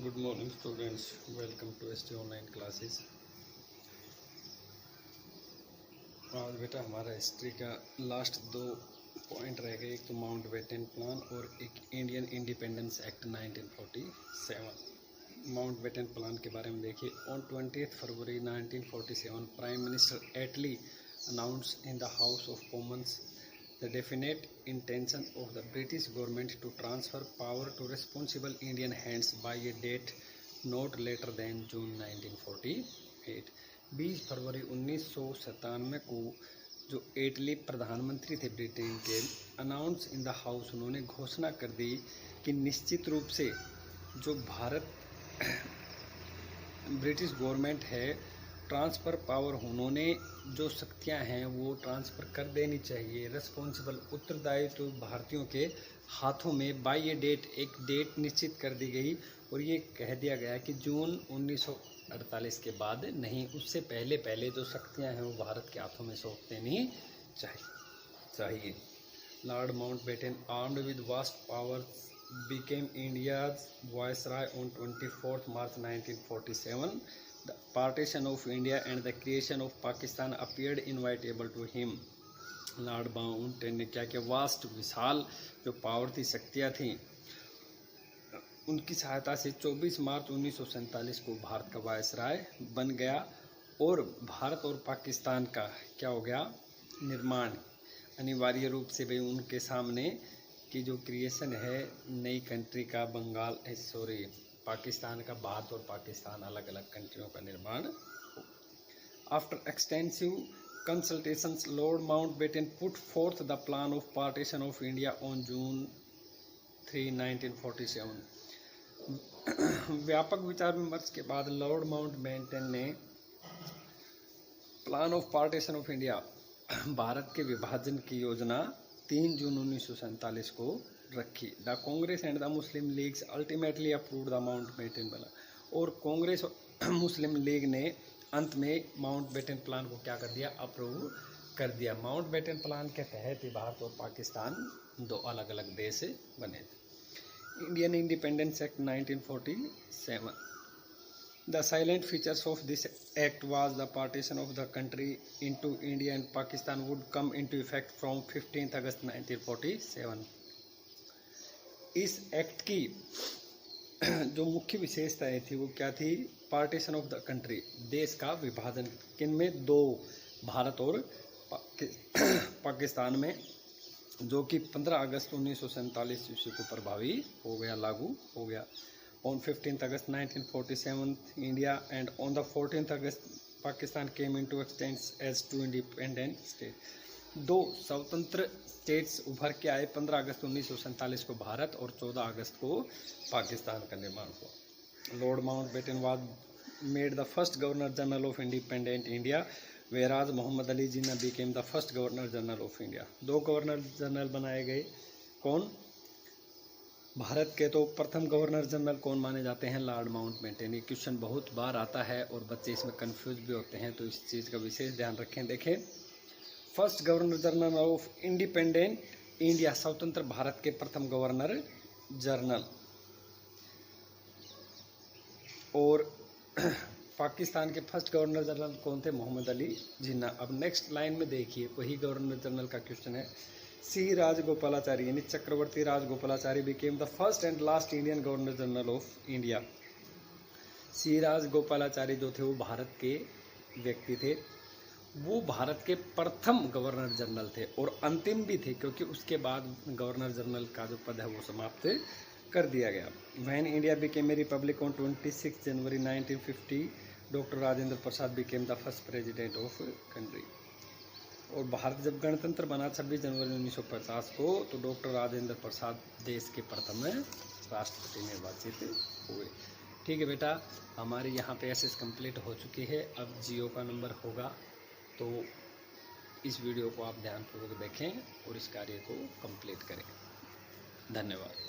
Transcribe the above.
Good morning students, welcome to ST online classes. आज बेटा हमारा हिस्ट्री का लास्ट दो पॉइंट रह गए, एक तो माउंटबेटन प्लान और एक Indian Independence Act 1947। Mountbatten plan के बारे में देखिए। On 20 February 1947 prime minister Attlee announced in the House of Commons the definite intention of the British government to transfer power to responsible Indian hands by a date not later than June 1948। 20 फरवरी 1997 को जो एटली प्रधानमंत्री थे Britain के, announce in the house, उन्होंने घोषणा कर दी कि निश्चित रूप से जो भारत ब्रिटिश गवर्नमेंट है, ट्रांसफ़र पावर उन्होंने जो शक्तियां हैं वो ट्रांसफ़र कर देनी चाहिए। रिस्पॉन्सिबल, उत्तरदायित्व तो भारतीयों के हाथों में बाय ये डेट, एक डेट निश्चित कर दी गई और ये कह दिया गया कि जून 1948 के बाद नहीं, उससे पहले पहले जो शक्तियां हैं वो भारत के हाथों में सौंप देनी चाहिए। Lord Mountbatten, armed with vast powers, became India's viceroy on 24 March 1947. The partition of India and the creation of Pakistan appeared inevitable to him. Lord Mountbatten ने क्या किया, वास्ट, विशाल जो पावर थी, शक्तियाँ थीं, उनकी सहायता से 24 मार्च 1947 को भारत का वायसराय बन गया और भारत और पाकिस्तान का क्या हो गया, निर्माण। अनिवार्य रूप से भाई उनके सामने कि जो क्रिएशन है नई कंट्री का, पाकिस्तान का, भारत और पाकिस्तान अलग अलग कंट्रियों का निर्माण। After extensive consultations Lord Mountbatten put fourth the plan of partition of India on June 3, 1947। व्यापक विचार विमर्श के बाद लॉर्ड माउंटबेटन ने plan of partition of India, Bharat के विभाजन की योजना 3 जून 1947 को रखी। The Congress and the Muslim leagues ultimately approved the Mountbatten plan, और कांग्रेस और मुस्लिम लीग ने अंत में माउंटबेटन प्लान को क्या कर दिया, अप्रूव कर दिया। माउंटबेटन प्लान के तहत ही भारत और पाकिस्तान दो अलग अलग देश बने थे। Indian Independence Act 1947। The silent features of this act was the partition of the country into India and Pakistan would come into effect from 15 अगस्त 1947। इस एक्ट की जो मुख्य विशेषताएं थी वो क्या थी, पार्टीशन ऑफ द कंट्री, देश का विभाजन, किन में, दो, भारत और पाकिस्तान में, जो कि 15 अगस्त 1947 ईस्वी को प्रभावी हो गया, लागू हो गया। On 15th August 1947, India and on the 14th August, Pakistan came into existence as two independent states। दो स्वतंत्र स्टेट्स उभर के आए। 15 अगस्त 1947 को भारत और 14 अगस्त को पाकिस्तान का निर्माण हुआ। Lord Mountbatten was made the first governor general of independent India, whereas Mohammad Ali Jinnah became the first governor general of India. दो गवर्नर जनरल बनाए गए। कौन, भारत के तो प्रथम गवर्नर जनरल कौन माने जाते हैं, लॉर्ड माउंटबेटन। ये क्वेश्चन बहुत बार आता है और बच्चे इसमें कंफ्यूज भी होते हैं, तो इस चीज़ का विशेष ध्यान रखें। देखें, first governor general of independent India, स्वतंत्र भारत के प्रथम गवर्नर जनरल, और पाकिस्तान के फर्स्ट गवर्नर जनरल कौन थे, मोहम्मद अली जिन्ना। अब नेक्स्ट लाइन में देखिए, वही गवर्नर जनरल का क्वेश्चन है। सी राजगोपालाचारी यानी Chakravarti Rajagopalachari became the first and last Indian governor general of India. C Rajagopalachari जो थे वो भारत के व्यक्ति थे, वो भारत के प्रथम गवर्नर जनरल थे और अंतिम भी थे, क्योंकि उसके बाद गवर्नर जनरल का जो पद है वो समाप्त कर दिया गया। When India became a Republic on 26 January 1950, doctor Rajendra Prasad became the first president of country. और भारत जब गणतंत्र बना 26 जनवरी 1950 को, तो डॉक्टर राजेंद्र प्रसाद देश के प्रथम राष्ट्रपति निर्वाचित हुए। ठीक है बेटा, हमारे यहाँ पे एसएस कंप्लीट हो चुकी है। अब जियो का नंबर होगा, तो इस वीडियो को आप ध्यानपूर्वक देखें और इस कार्य को कंप्लीट करें। धन्यवाद।